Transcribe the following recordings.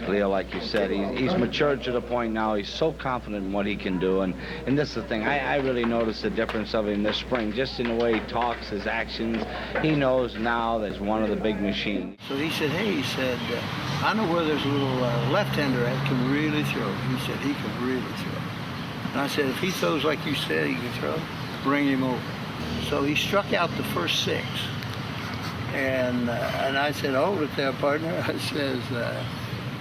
Leo, like you said, he's matured to the point now. He's so confident in what he can do, and this is the thing. I really noticed the difference of him this spring, just in the way he talks, his actions. He knows now that he's one of the big machines. So he said, hey, he said, I know where there's a little left-hander that can really throw. He said he can really throw. And I said, if he throws like you said he can throw, bring him over. So he struck out the first 6. And I said, hold it there, partner. I says,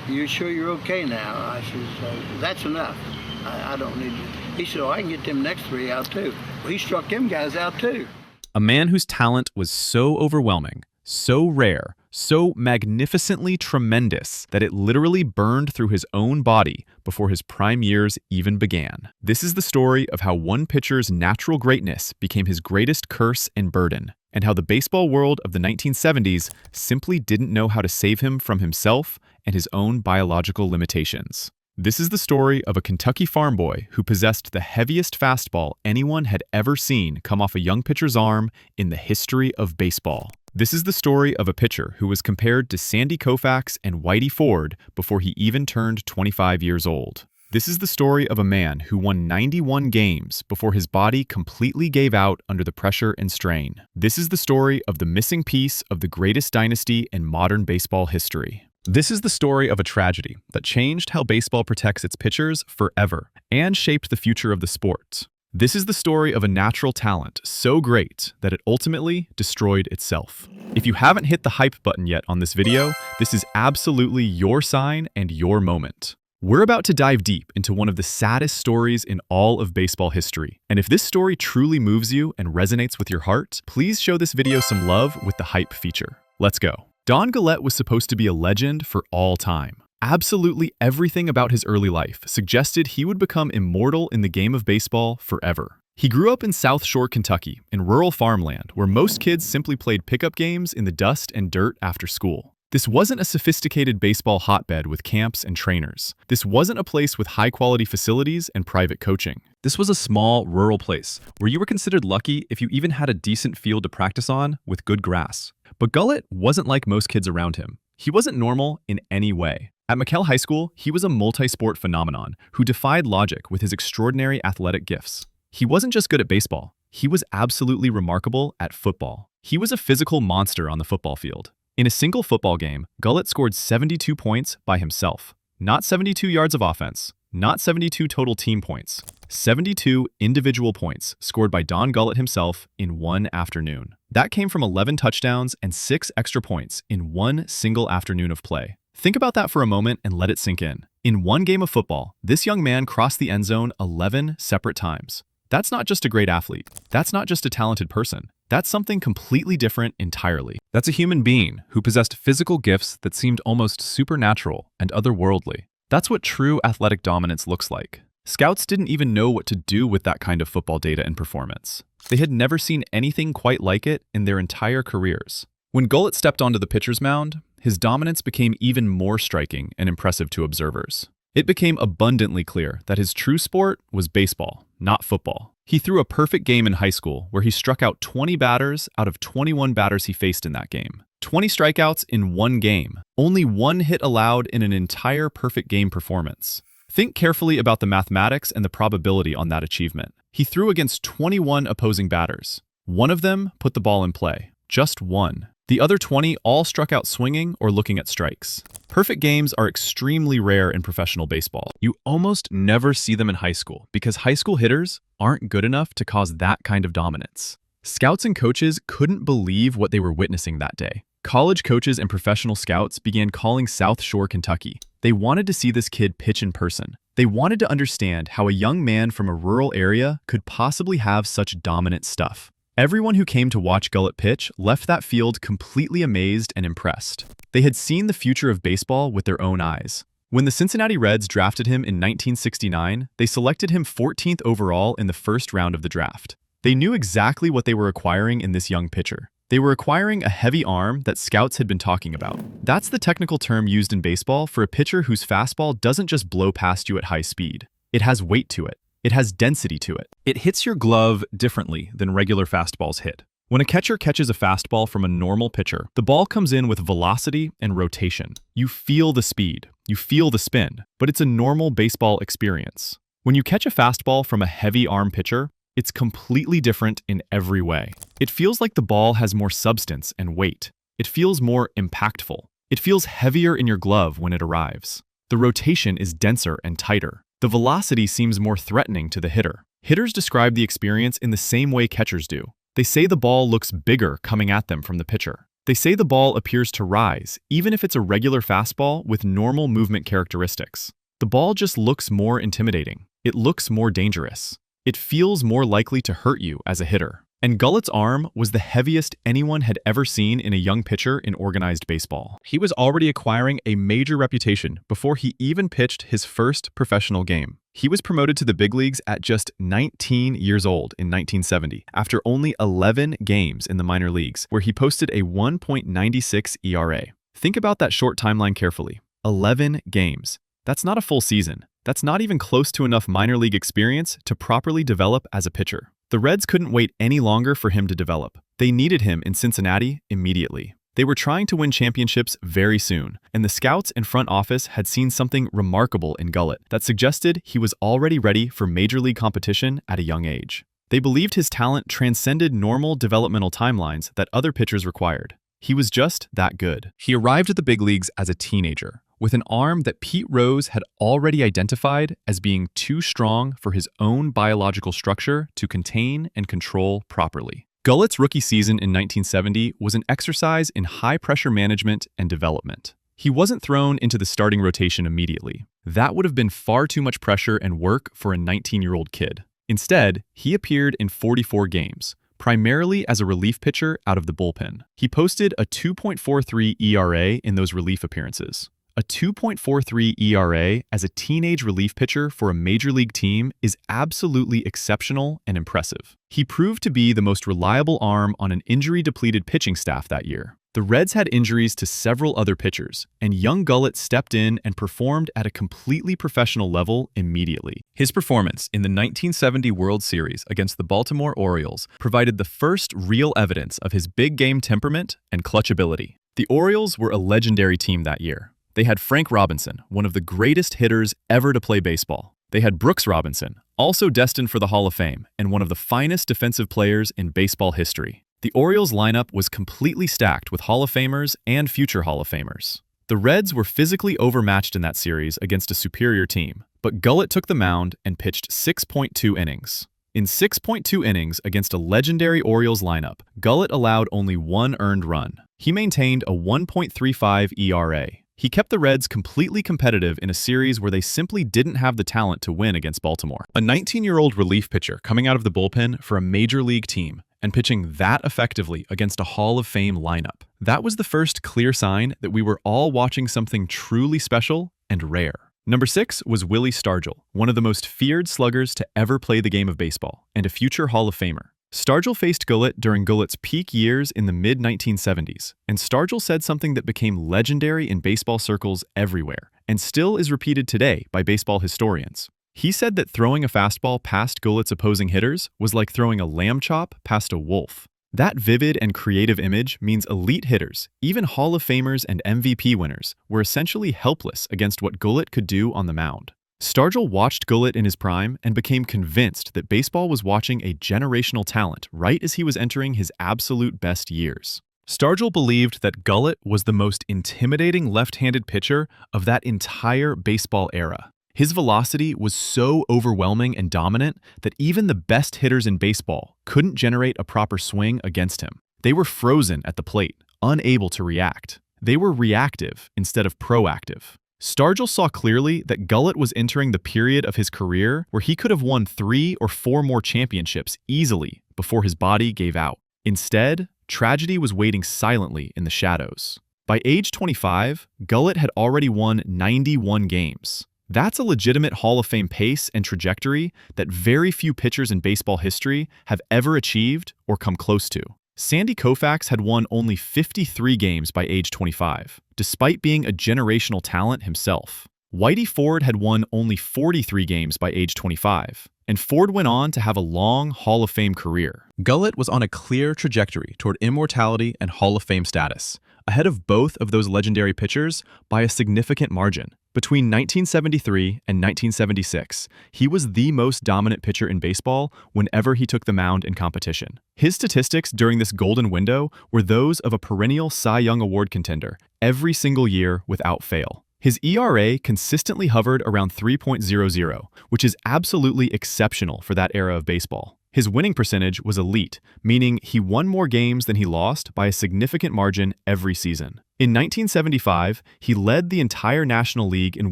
you sure you're okay now? I says, that's enough. I don't need you. He said, oh, I can get them next 3 out too. Well, he struck them guys out too. A man whose talent was so overwhelming, so rare, so magnificently tremendous that it literally burned through his own body before his prime years even began. This is the story of how one pitcher's natural greatness became his greatest curse and burden, and how the baseball world of the 1970s simply didn't know how to save him from himself and his own biological limitations. This is the story of a Kentucky farm boy who possessed the heaviest fastball anyone had ever seen come off a young pitcher's arm in the history of baseball. This is the story of a pitcher who was compared to Sandy Koufax and Whitey Ford before he even turned 25 years old. This is the story of a man who won 91 games before his body completely gave out under the pressure and strain. This is the story of the missing piece of the greatest dynasty in modern baseball history. This is the story of a tragedy that changed how baseball protects its pitchers forever and shaped the future of the sport. This is the story of a natural talent so great that it ultimately destroyed itself. If you haven't hit the hype button yet on this video, this is absolutely your sign and your moment. We're about to dive deep into one of the saddest stories in all of baseball history. And if this story truly moves you and resonates with your heart, please show this video some love with the hype feature. Let's go. Don Gullett was supposed to be a legend for all time. Absolutely everything about his early life suggested he would become immortal in the game of baseball forever. He grew up in South Shore, Kentucky, in rural farmland where most kids simply played pickup games in the dust and dirt after school. This wasn't a sophisticated baseball hotbed with camps and trainers. This wasn't a place with high-quality facilities and private coaching. This was a small, rural place where you were considered lucky if you even had a decent field to practice on with good grass. But Gullett wasn't like most kids around him. He wasn't normal in any way. At McKell High School, he was a multi-sport phenomenon who defied logic with his extraordinary athletic gifts. He wasn't just good at baseball. He was absolutely remarkable at football. He was a physical monster on the football field. In a single football game, Gullett scored 72 points by himself. Not 72 yards of offense, not 72 total team points. 72 individual points scored by Don Gullett himself in one afternoon. That came from 11 touchdowns and 6 extra points in one single afternoon of play. Think about that for a moment and let it sink in. In one game of football, this young man crossed the end zone 11 separate times. That's not just a great athlete. That's not just a talented person. That's something completely different entirely. That's a human being who possessed physical gifts that seemed almost supernatural and otherworldly. That's what true athletic dominance looks like. Scouts didn't even know what to do with that kind of football data and performance. They had never seen anything quite like it in their entire careers. When Gullett stepped onto the pitcher's mound, his dominance became even more striking and impressive to observers. It became abundantly clear that his true sport was baseball, not football. He threw a perfect game in high school where he struck out 20 batters out of 21 batters he faced in that game. 20 strikeouts in one game. Only one hit allowed in an entire perfect game performance. Think carefully about the mathematics and the probability on that achievement. He threw against 21 opposing batters. One of them put the ball in play. Just one. The other 20 all struck out swinging or looking at strikes. Perfect games are extremely rare in professional baseball. You almost never see them in high school because high school hitters aren't good enough to cause that kind of dominance. Scouts and coaches couldn't believe what they were witnessing that day. College coaches and professional scouts began calling South Shore, Kentucky. They wanted to see this kid pitch in person. They wanted to understand how a young man from a rural area could possibly have such dominant stuff. Everyone who came to watch Gullett pitch left that field completely amazed and impressed. They had seen the future of baseball with their own eyes. When the Cincinnati Reds drafted him in 1969, they selected him 14th overall in the first round of the draft. They knew exactly what they were acquiring in this young pitcher. They were acquiring a heavy arm that scouts had been talking about. That's the technical term used in baseball for a pitcher whose fastball doesn't just blow past you at high speed. It has weight to it. It has density to it. It hits your glove differently than regular fastballs hit. When a catcher catches a fastball from a normal pitcher, the ball comes in with velocity and rotation. You feel the speed. You feel the spin, but it's a normal baseball experience. When you catch a fastball from a heavy arm pitcher, it's completely different in every way. It feels like the ball has more substance and weight. It feels more impactful. It feels heavier in your glove when it arrives. The rotation is denser and tighter. The velocity seems more threatening to the hitter. Hitters describe the experience in the same way catchers do. They say the ball looks bigger coming at them from the pitcher. They say the ball appears to rise, even if it's a regular fastball with normal movement characteristics. The ball just looks more intimidating. It looks more dangerous. It feels more likely to hurt you as a hitter. And Gullett's arm was the heaviest anyone had ever seen in a young pitcher in organized baseball. He was already acquiring a major reputation before he even pitched his first professional game. He was promoted to the big leagues at just 19 years old in 1970, after only 11 games in the minor leagues, where he posted a 1.96 ERA. Think about that short timeline carefully. 11 games. That's not a full season. That's not even close to enough minor league experience to properly develop as a pitcher. The Reds couldn't wait any longer for him to develop. They needed him in Cincinnati immediately. They were trying to win championships very soon, and the scouts and front office had seen something remarkable in Gullett that suggested he was already ready for major league competition at a young age. They believed his talent transcended normal developmental timelines that other pitchers required. He was just that good. He arrived at the big leagues as a teenager, with an arm that Pete Rose had already identified as being too strong for his own biological structure to contain and control properly. Gullett's rookie season in 1970 was an exercise in high-pressure management and development. He wasn't thrown into the starting rotation immediately. That would have been far too much pressure and work for a 19-year-old kid. Instead, he appeared in 44 games, primarily as a relief pitcher out of the bullpen. He posted a 2.43 ERA in those relief appearances. A 2.43 ERA as a teenage relief pitcher for a major league team is absolutely exceptional and impressive. He proved to be the most reliable arm on an injury-depleted pitching staff that year. The Reds had injuries to several other pitchers, and young Gullett stepped in and performed at a completely professional level immediately. His performance in the 1970 World Series against the Baltimore Orioles provided the first real evidence of his big-game temperament and clutch ability. The Orioles were a legendary team that year. They had Frank Robinson, one of the greatest hitters ever to play baseball. They had Brooks Robinson, also destined for the Hall of Fame, and one of the finest defensive players in baseball history. The Orioles lineup was completely stacked with Hall of Famers and future Hall of Famers. The Reds were physically overmatched in that series against a superior team, but Gullett took the mound and pitched 6.2 innings. In 6.2 innings against a legendary Orioles lineup, Gullett allowed only one earned run. He maintained a 1.35 ERA. He kept the Reds completely competitive in a series where they simply didn't have the talent to win against Baltimore. A 19-year-old relief pitcher coming out of the bullpen for a major league team and pitching that effectively against a Hall of Fame lineup. That was the first clear sign that we were all watching something truly special and rare. Number 6 was Willie Stargell, one of the most feared sluggers to ever play the game of baseball, and a future Hall of Famer. Stargell faced Gullett during Gullett's peak years in the mid-1970s, and Stargell said something that became legendary in baseball circles everywhere, and still is repeated today by baseball historians. He said that throwing a fastball past Gullett's opposing hitters was like throwing a lamb chop past a wolf. That vivid and creative image means elite hitters, even Hall of Famers and MVP winners, were essentially helpless against what Gullett could do on the mound. Stargell watched Gullett in his prime and became convinced that baseball was watching a generational talent right as he was entering his absolute best years. Stargell believed that Gullett was the most intimidating left-handed pitcher of that entire baseball era. His velocity was so overwhelming and dominant that even the best hitters in baseball couldn't generate a proper swing against him. They were frozen at the plate, unable to react. They were reactive instead of proactive. Stargell saw clearly that Gullett was entering the period of his career where he could have won 3 or 4 more championships easily before his body gave out. Instead, tragedy was waiting silently in the shadows. By age 25, Gullett had already won 91 games. That's a legitimate Hall of Fame pace and trajectory that very few pitchers in baseball history have ever achieved or come close to. Sandy Koufax had won only 53 games by age 25, despite being a generational talent himself. Whitey Ford had won only 43 games by age 25, and Ford went on to have a long Hall of Fame career. Gullett was on a clear trajectory toward immortality and Hall of Fame status, ahead of both of those legendary pitchers by a significant margin. Between 1973 and 1976, he was the most dominant pitcher in baseball whenever he took the mound in competition. His statistics during this golden window were those of a perennial Cy Young Award contender every single year without fail. His ERA consistently hovered around 3.00, which is absolutely exceptional for that era of baseball. His winning percentage was elite, meaning he won more games than he lost by a significant margin every season. In 1975, he led the entire National League in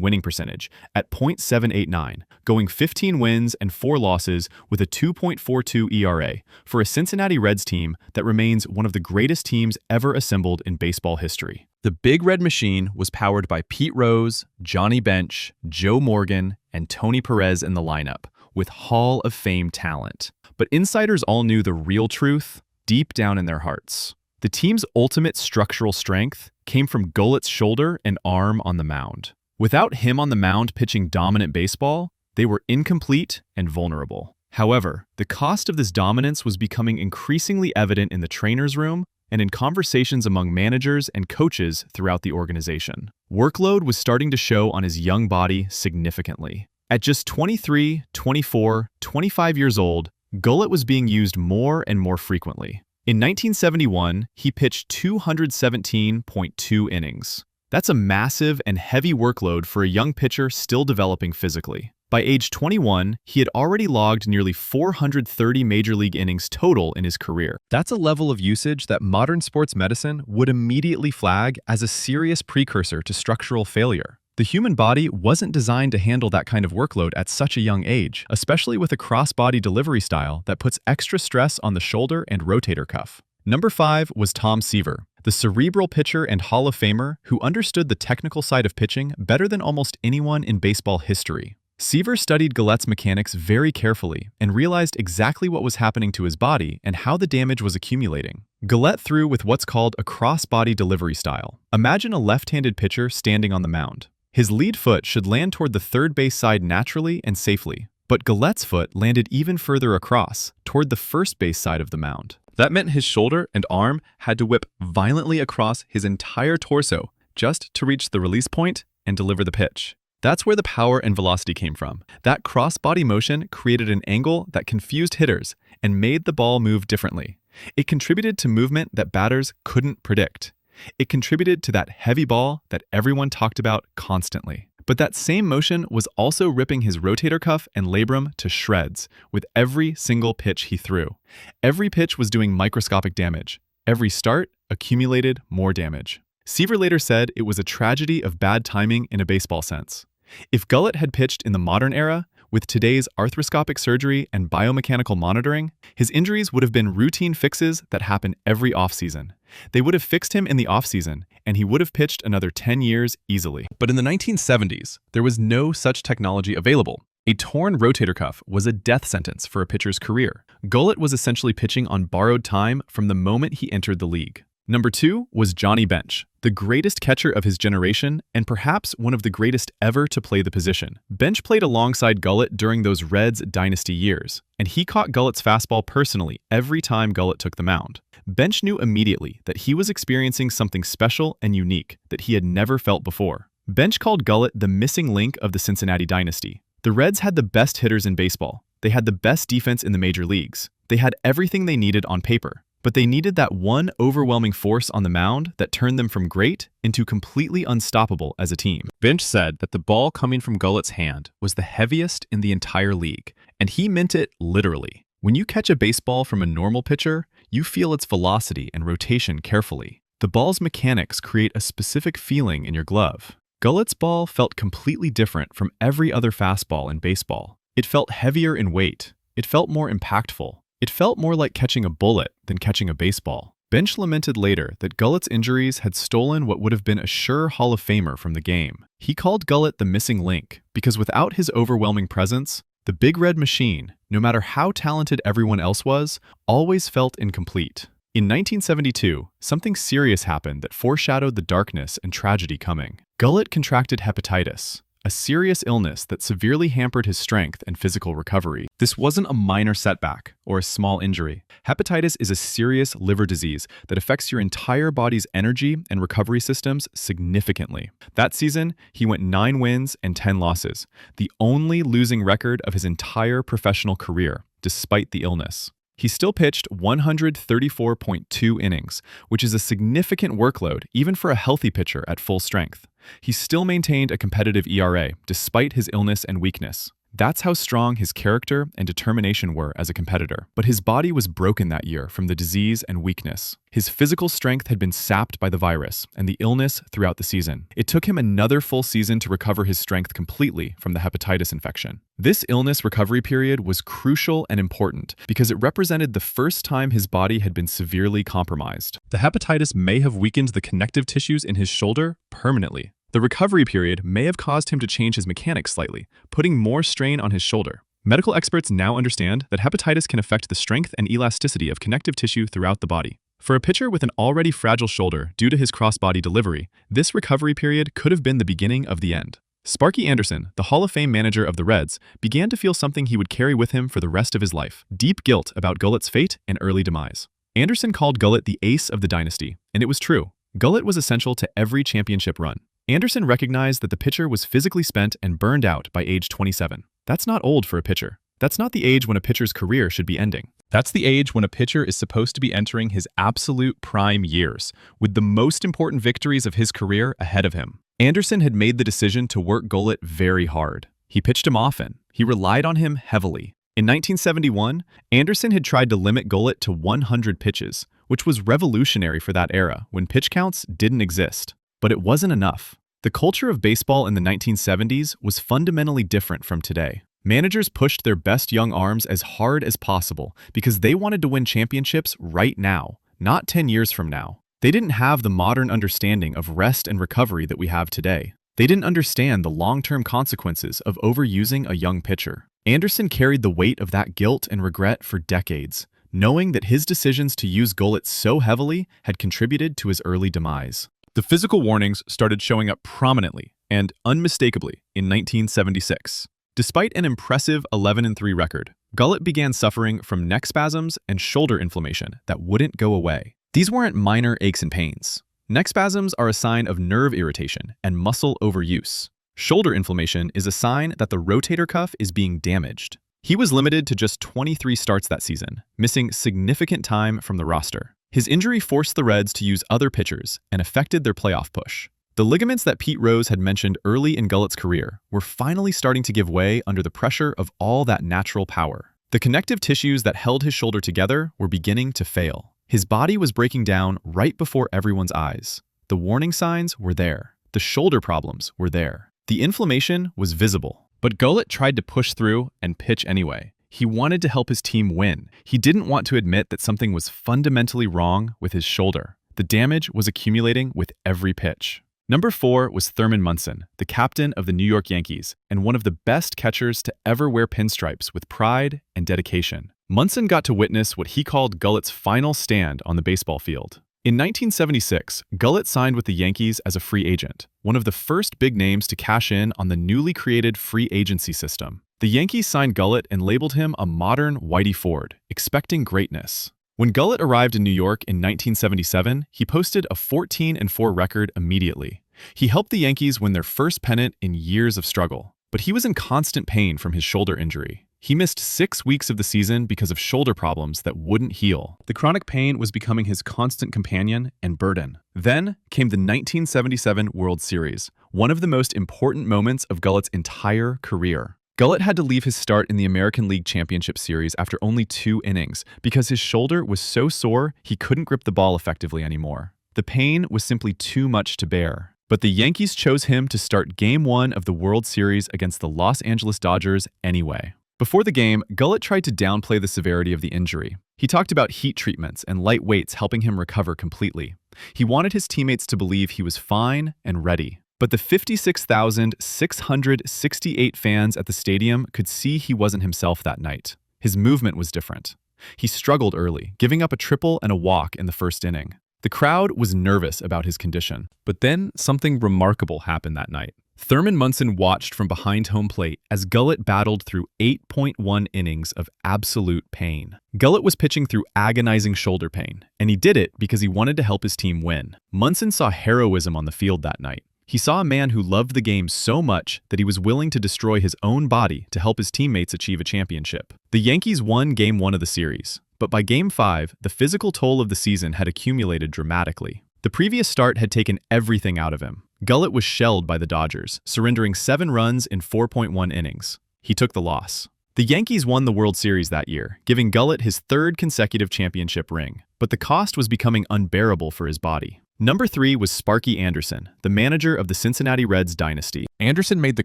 winning percentage at .789, going 15 wins and 4 losses with a 2.42 ERA for a Cincinnati Reds team that remains one of the greatest teams ever assembled in baseball history. The Big Red Machine was powered by Pete Rose, Johnny Bench, Joe Morgan, and Tony Perez in the lineup, with Hall of Fame talent. But insiders all knew the real truth deep down in their hearts. The team's ultimate structural strength came from Gullett's shoulder and arm on the mound. Without him on the mound pitching dominant baseball, they were incomplete and vulnerable. However, the cost of this dominance was becoming increasingly evident in the trainer's room and in conversations among managers and coaches throughout the organization. Workload was starting to show on his young body significantly. At just 23, 24, 25 years old, Gullett was being used more and more frequently. In 1971, he pitched 217.2 innings. That's a massive and heavy workload for a young pitcher still developing physically. By age 21, he had already logged nearly 430 major league innings total in his career. That's a level of usage that modern sports medicine would immediately flag as a serious precursor to structural failure. The human body wasn't designed to handle that kind of workload at such a young age, especially with a cross-body delivery style that puts extra stress on the shoulder and rotator cuff. Number 5 was Tom Seaver, the cerebral pitcher and Hall of Famer who understood the technical side of pitching better than almost anyone in baseball history. Seaver studied Gullett's mechanics very carefully and realized exactly what was happening to his body and how the damage was accumulating. Gullett threw with what's called a cross-body delivery style. Imagine a left-handed pitcher standing on the mound. His lead foot should land toward the third base side naturally and safely, but Gullett's foot landed even further across, toward the first base side of the mound. That meant his shoulder and arm had to whip violently across his entire torso just to reach the release point and deliver the pitch. That's where the power and velocity came from. That cross-body motion created an angle that confused hitters and made the ball move differently. It contributed to movement that batters couldn't predict. It contributed to that heavy ball that everyone talked about constantly. But that same motion was also ripping his rotator cuff and labrum to shreds with every single pitch he threw. Every pitch was doing microscopic damage. Every start accumulated more damage. Seaver later said it was a tragedy of bad timing in a baseball sense. If Gullett had pitched in the modern era, with today's arthroscopic surgery and biomechanical monitoring, his injuries would have been routine fixes that happen every offseason. They would have fixed him in the offseason, and he would have pitched another 10 years easily. But in the 1970s, there was no such technology available. A torn rotator cuff was a death sentence for a pitcher's career. Gullett was essentially pitching on borrowed time from the moment he entered the league. Number 2 was Johnny Bench, the greatest catcher of his generation and perhaps one of the greatest ever to play the position. Bench played alongside Gullett during those Reds dynasty years, and he caught Gullett's fastball personally every time Gullett took the mound. Bench knew immediately that he was experiencing something special and unique that he had never felt before. Bench called Gullett the missing link of the Cincinnati dynasty. The Reds had the best hitters in baseball. They had the best defense in the major leagues. They had everything they needed on paper. But they needed that one overwhelming force on the mound that turned them from great into completely unstoppable as a team. Bench said that the ball coming from Gullett's hand was the heaviest in the entire league, and he meant it literally. When you catch a baseball from a normal pitcher, you feel its velocity and rotation carefully. The ball's mechanics create a specific feeling in your glove. Gullett's ball felt completely different from every other fastball in baseball. It felt heavier in weight. It felt more impactful. It felt more like catching a bullet than catching a baseball. Bench lamented later that Gullett's injuries had stolen what would have been a sure Hall of Famer from the game. He called Gullett the missing link because without his overwhelming presence, the Big Red Machine, no matter how talented everyone else was, always felt incomplete. In 1972, something serious happened that foreshadowed the darkness and tragedy coming. Gullett contracted hepatitis, a serious illness that severely hampered his strength and physical recovery. This wasn't a minor setback or a small injury. Hepatitis is a serious liver disease that affects your entire body's energy and recovery systems significantly. That season, he went 9 wins and 10 losses, the only losing record of his entire professional career, despite the illness. He still pitched 134.2 innings, which is a significant workload even for a healthy pitcher at full strength. He still maintained a competitive ERA despite his illness and weakness. That's how strong his character and determination were as a competitor. But his body was broken that year from the disease and weakness. His physical strength had been sapped by the virus and the illness throughout the season. It took him another full season to recover his strength completely from the hepatitis infection. This illness recovery period was crucial and important because it represented the first time his body had been severely compromised. The hepatitis may have weakened the connective tissues in his shoulder permanently. The recovery period may have caused him to change his mechanics slightly, putting more strain on his shoulder. Medical experts now understand that hepatitis can affect the strength and elasticity of connective tissue throughout the body. For a pitcher with an already fragile shoulder due to his cross-body delivery, this recovery period could have been the beginning of the end. Sparky Anderson, the Hall of Fame manager of the Reds, began to feel something he would carry with him for the rest of his life: deep guilt about Gullett's fate and early demise. Anderson called Gullett the ace of the dynasty, and it was true. Gullett was essential to every championship run. Anderson recognized that the pitcher was physically spent and burned out by age 27. That's not old for a pitcher. That's not the age when a pitcher's career should be ending. That's the age when a pitcher is supposed to be entering his absolute prime years, with the most important victories of his career ahead of him. Anderson had made the decision to work Gullett very hard. He pitched him often. He relied on him heavily. In 1971, Anderson had tried to limit Gullett to 100 pitches, which was revolutionary for that era when pitch counts didn't exist. But it wasn't enough. The culture of baseball in the 1970s was fundamentally different from today. Managers pushed their best young arms as hard as possible because they wanted to win championships right now, not 10 years from now. They didn't have the modern understanding of rest and recovery that we have today. They didn't understand the long-term consequences of overusing a young pitcher. Anderson carried the weight of that guilt and regret for decades, knowing that his decisions to use Gullett so heavily had contributed to his early demise. The physical warnings started showing up prominently and unmistakably in 1976. Despite an impressive 11-3 record, Gullett began suffering from neck spasms and shoulder inflammation that wouldn't go away. These weren't minor aches and pains. Neck spasms are a sign of nerve irritation and muscle overuse. Shoulder inflammation is a sign that the rotator cuff is being damaged. He was limited to just 23 starts that season, missing significant time from the roster. His injury forced the Reds to use other pitchers and affected their playoff push. The ligaments that Pete Rose had mentioned early in Gullett's career were finally starting to give way under the pressure of all that natural power. The connective tissues that held his shoulder together were beginning to fail. His body was breaking down right before everyone's eyes. The warning signs were there. The shoulder problems were there. The inflammation was visible. But Gullett tried to push through and pitch anyway. He wanted to help his team win. He didn't want to admit that something was fundamentally wrong with his shoulder. The damage was accumulating with every pitch. Number 4 was Thurman Munson, the captain of the New York Yankees, and one of the best catchers to ever wear pinstripes with pride and dedication. Munson got to witness what he called Gullett's final stand on the baseball field. In 1976, Gullett signed with the Yankees as a free agent, one of the first big names to cash in on the newly created free agency system. The Yankees signed Gullett and labeled him a modern Whitey Ford, expecting greatness. When Gullett arrived in New York in 1977, he posted a 14-4 record immediately. He helped the Yankees win their first pennant in years of struggle, but he was in constant pain from his shoulder injury. He missed 6 weeks of the season because of shoulder problems that wouldn't heal. The chronic pain was becoming his constant companion and burden. Then came the 1977 World Series, one of the most important moments of Gullett's entire career. Gullett had to leave his start in the American League Championship Series after only 2 innings because his shoulder was so sore he couldn't grip the ball effectively anymore. The pain was simply too much to bear. But the Yankees chose him to start Game 1 of the World Series against the Los Angeles Dodgers anyway. Before the game, Gullett tried to downplay the severity of the injury. He talked about heat treatments and light weights helping him recover completely. He wanted his teammates to believe he was fine and ready. But the 56,668 fans at the stadium could see he wasn't himself that night. His movement was different. He struggled early, giving up a triple and a walk in the first inning. The crowd was nervous about his condition. But then something remarkable happened that night. Thurman Munson watched from behind home plate as Gullett battled through 8.1 innings of absolute pain. Gullett was pitching through agonizing shoulder pain, and he did it because he wanted to help his team win. Munson saw heroism on the field that night. He saw a man who loved the game so much that he was willing to destroy his own body to help his teammates achieve a championship. The Yankees won Game 1 of the series, but by Game 5, the physical toll of the season had accumulated dramatically. The previous start had taken everything out of him. Gullett was shelled by the Dodgers, surrendering 7 runs in 4.1 innings. He took the loss. The Yankees won the World Series that year, giving Gullett his 3rd consecutive championship ring, but the cost was becoming unbearable for his body. Number 3 was Sparky Anderson, the manager of the Cincinnati Reds dynasty. Anderson made the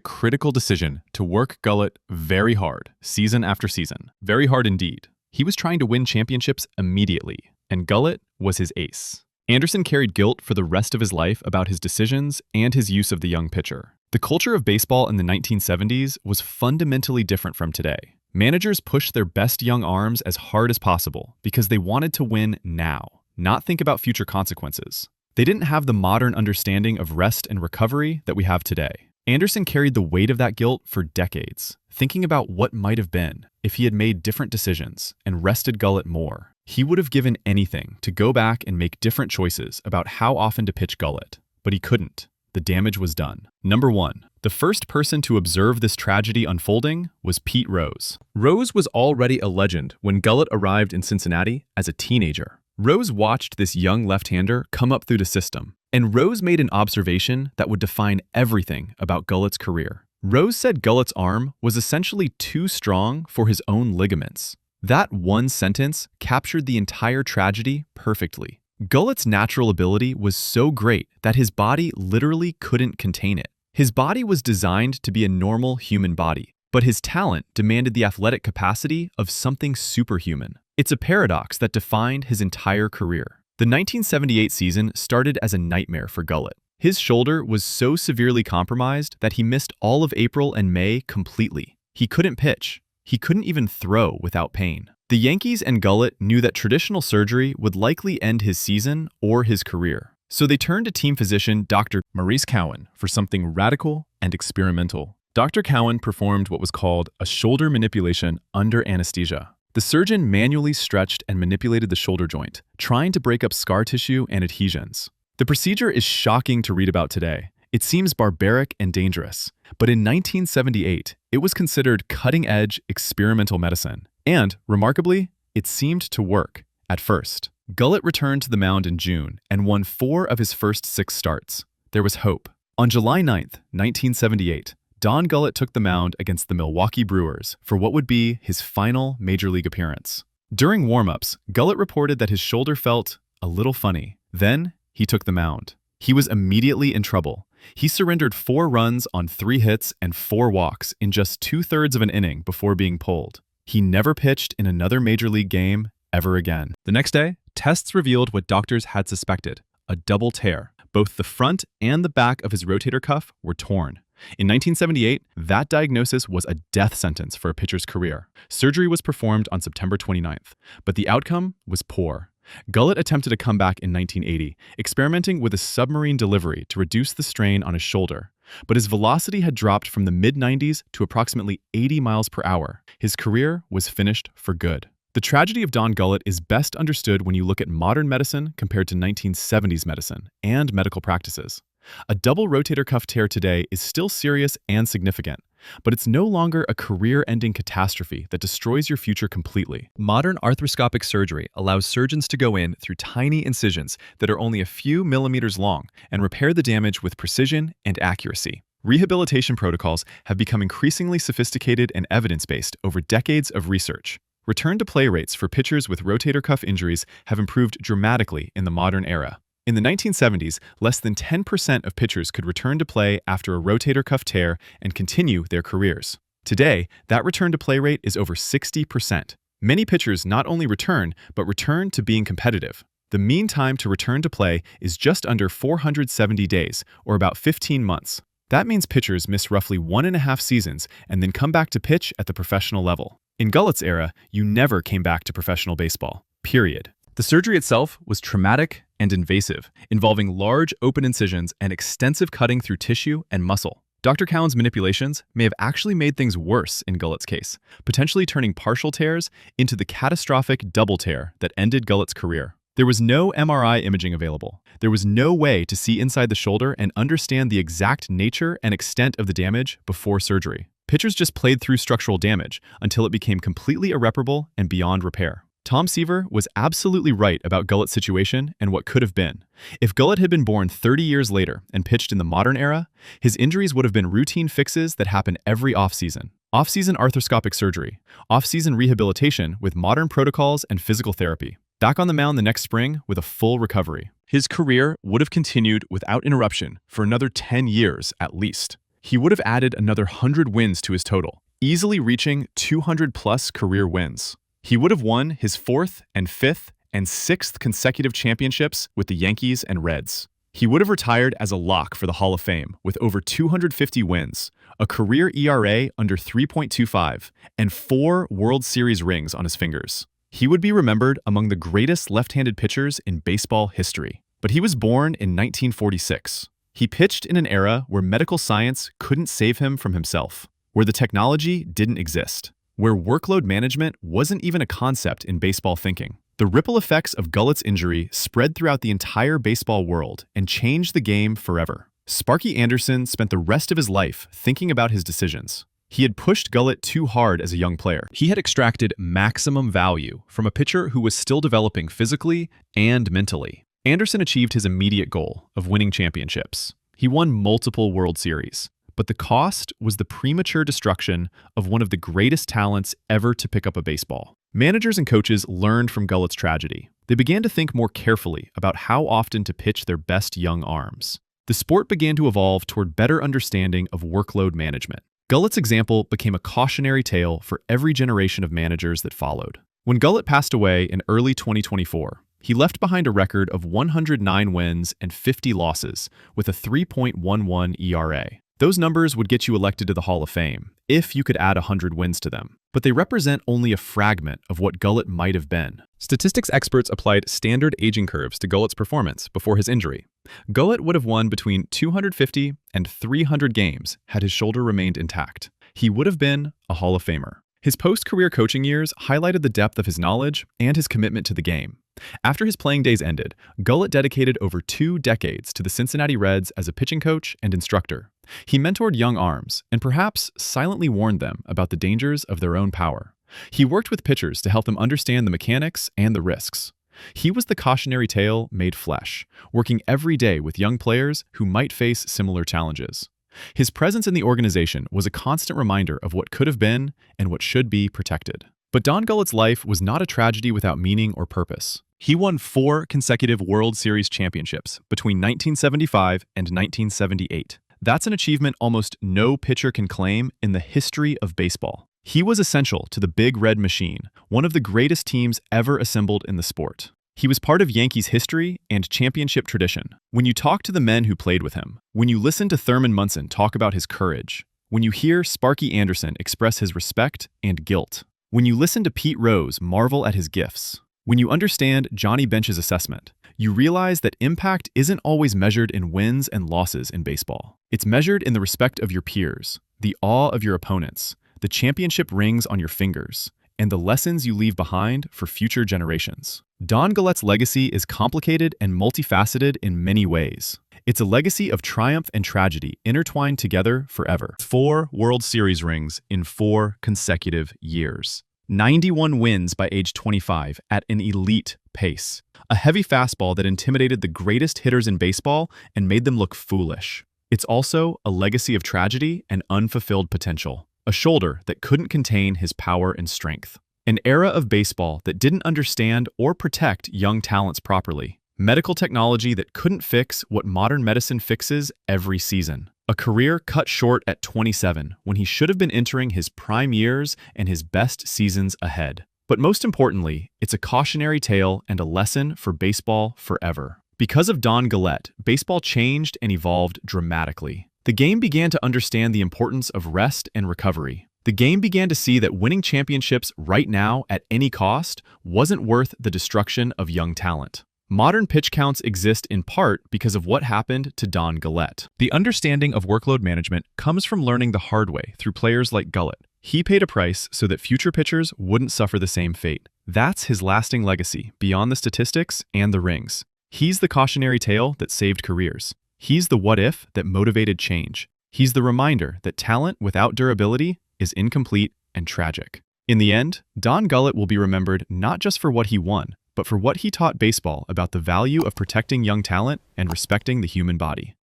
critical decision to work Gullett very hard, season after season. Very hard indeed. He was trying to win championships immediately, and Gullett was his ace. Anderson carried guilt for the rest of his life about his decisions and his use of the young pitcher. The culture of baseball in the 1970s was fundamentally different from today. Managers pushed their best young arms as hard as possible because they wanted to win now, not think about future consequences. They didn't have the modern understanding of rest and recovery that we have today. Anderson carried the weight of that guilt for decades, thinking about what might have been if he had made different decisions and rested Gullett more. He would have given anything to go back and make different choices about how often to pitch Gullett, but he couldn't. The damage was done. Number 1. The first person to observe this tragedy unfolding was Pete Rose. Rose was already a legend when Gullett arrived in Cincinnati as a teenager. Rose watched this young left-hander come up through the system, and Rose made an observation that would define everything about Gullett's career. Rose said Gullett's arm was essentially too strong for his own ligaments. That one sentence captured the entire tragedy perfectly. Gullett's natural ability was so great that his body literally couldn't contain it. His body was designed to be a normal human body, but his talent demanded the athletic capacity of something superhuman. It's a paradox that defined his entire career. The 1978 season started as a nightmare for Gullett. His shoulder was so severely compromised that he missed all of April and May completely. He couldn't pitch. He couldn't even throw without pain. The Yankees and Gullett knew that traditional surgery would likely end his season or his career. So they turned to team physician Dr. Maurice Cowan for something radical and experimental. Dr. Cowan performed what was called a shoulder manipulation under anesthesia. The surgeon manually stretched and manipulated the shoulder joint, trying to break up scar tissue and adhesions. The procedure is shocking to read about today. It seems barbaric and dangerous, but in 1978, it was considered cutting-edge experimental medicine. And, remarkably, it seemed to work at first. Gullett returned to the mound in June and won 4 of his first 6 starts. There was hope. On July 9th, 1978, Don Gullett took the mound against the Milwaukee Brewers for what would be his final major league appearance. During warm-ups, Gullett reported that his shoulder felt a little funny. Then, he took the mound. He was immediately in trouble. He surrendered 4 runs on 3 hits and 4 walks in just 2/3 of an inning before being pulled. He never pitched in another major league game ever again. The next day, tests revealed what doctors had suspected, a double tear. Both the front and the back of his rotator cuff were torn. In 1978, that diagnosis was a death sentence for a pitcher's career. Surgery was performed on September 29th, but the outcome was poor. Gullett attempted a comeback in 1980, experimenting with a submarine delivery to reduce the strain on his shoulder. But his velocity had dropped from the mid-90s to approximately 80 miles per hour. His career was finished for good. The tragedy of Don Gullett is best understood when you look at modern medicine compared to 1970s medicine and medical practices. A double rotator cuff tear today is still serious and significant, but it's no longer a career-ending catastrophe that destroys your future completely. Modern arthroscopic surgery allows surgeons to go in through tiny incisions that are only a few millimeters long and repair the damage with precision and accuracy. Rehabilitation protocols have become increasingly sophisticated and evidence-based over decades of research. Return-to-play rates for pitchers with rotator cuff injuries have improved dramatically in the modern era. In the 1970s, less than 10% of pitchers could return to play after a rotator cuff tear and continue their careers. Today, that return-to-play rate is over 60%. Many pitchers not only return, but return to being competitive. The mean time to return to play is just under 470 days, or about 15 months. That means pitchers miss roughly 1.5 seasons and then come back to pitch at the professional level. In Gullett's era, you never came back to professional baseball. Period. The surgery itself was traumatic and invasive, involving large open incisions and extensive cutting through tissue and muscle. Dr. Cowan's manipulations may have actually made things worse in Gullett's case, potentially turning partial tears into the catastrophic double tear that ended Gullett's career. There was no MRI imaging available. There was no way to see inside the shoulder and understand the exact nature and extent of the damage before surgery. Pitchers just played through structural damage until it became completely irreparable and beyond repair. Tom Seaver was absolutely right about Gullett's situation and what could have been. If Gullett had been born 30 years later and pitched in the modern era, his injuries would have been routine fixes that happen every offseason. Off-season arthroscopic surgery, off-season rehabilitation with modern protocols and physical therapy. Back on the mound the next spring with a full recovery. His career would have continued without interruption for another 10 years at least. He would have added another 100 wins to his total, easily reaching 200-plus career wins. He would have won his 4th and 5th and 6th consecutive championships with the Yankees and Reds. He would have retired as a lock for the Hall of Fame with over 250 wins, a career ERA under 3.25, and 4 World Series rings on his fingers. He would be remembered among the greatest left-handed pitchers in baseball history. But he was born in 1946. He pitched in an era where medical science couldn't save him from himself, where the technology didn't exist, where workload management wasn't even a concept in baseball thinking. The ripple effects of Gullett's injury spread throughout the entire baseball world and changed the game forever. Sparky Anderson spent the rest of his life thinking about his decisions. He had pushed Gullett too hard as a young player. He had extracted maximum value from a pitcher who was still developing physically and mentally. Anderson achieved his immediate goal of winning championships. He won multiple World Series, but the cost was the premature destruction of one of the greatest talents ever to pick up a baseball. Managers and coaches learned from Gullett's tragedy. They began to think more carefully about how often to pitch their best young arms. The sport began to evolve toward better understanding of workload management. Gullett's example became a cautionary tale for every generation of managers that followed. When Gullett passed away in early 2024, he left behind a record of 109 wins and 50 losses with a 3.11 ERA. Those numbers would get you elected to the Hall of Fame, if you could add 100 wins to them. But they represent only a fragment of what Gullett might have been. Statistics experts applied standard aging curves to Gullett's performance before his injury. Gullett would have won between 250 and 300 games had his shoulder remained intact. He would have been a Hall of Famer. His post-career coaching years highlighted the depth of his knowledge and his commitment to the game. After his playing days ended, Gullett dedicated over 2 decades to the Cincinnati Reds as a pitching coach and instructor. He mentored young arms and perhaps silently warned them about the dangers of their own power. He worked with pitchers to help them understand the mechanics and the risks. He was the cautionary tale made flesh, working every day with young players who might face similar challenges. His presence in the organization was a constant reminder of what could have been and what should be protected. But Don Gullett's life was not a tragedy without meaning or purpose. He won 4 consecutive World Series championships between 1975 and 1978. That's an achievement almost no pitcher can claim in the history of baseball. He was essential to the Big Red Machine, one of the greatest teams ever assembled in the sport. He was part of Yankees history and championship tradition. When you talk to the men who played with him, when you listen to Thurman Munson talk about his courage, when you hear Sparky Anderson express his respect and guilt, when you listen to Pete Rose marvel at his gifts, when you understand Johnny Bench's assessment, you realize that impact isn't always measured in wins and losses in baseball. It's measured in the respect of your peers, the awe of your opponents, the championship rings on your fingers, and the lessons you leave behind for future generations. Don Gullett's legacy is complicated and multifaceted in many ways. It's a legacy of triumph and tragedy intertwined together forever. 4 World Series rings in 4 consecutive years. 91 wins by age 25 at an elite pace. A heavy fastball that intimidated the greatest hitters in baseball and made them look foolish. It's also a legacy of tragedy and unfulfilled potential. A shoulder that couldn't contain his power and strength. An era of baseball that didn't understand or protect young talents properly. Medical technology that couldn't fix what modern medicine fixes every season. A career cut short at 27 when he should have been entering his prime years and his best seasons ahead. But most importantly, it's a cautionary tale and a lesson for baseball forever. Because of Don Gullett, baseball changed and evolved dramatically. The game began to understand the importance of rest and recovery. The game began to see that winning championships right now at any cost wasn't worth the destruction of young talent. Modern pitch counts exist in part because of what happened to Don Gullett. The understanding of workload management comes from learning the hard way through players like Gullett. He paid a price so that future pitchers wouldn't suffer the same fate. That's his lasting legacy, beyond the statistics and the rings. He's the cautionary tale that saved careers. He's the what-if that motivated change. He's the reminder that talent without durability is incomplete and tragic. In the end, Don Gullett will be remembered not just for what he won, but for what he taught baseball about the value of protecting young talent and respecting the human body.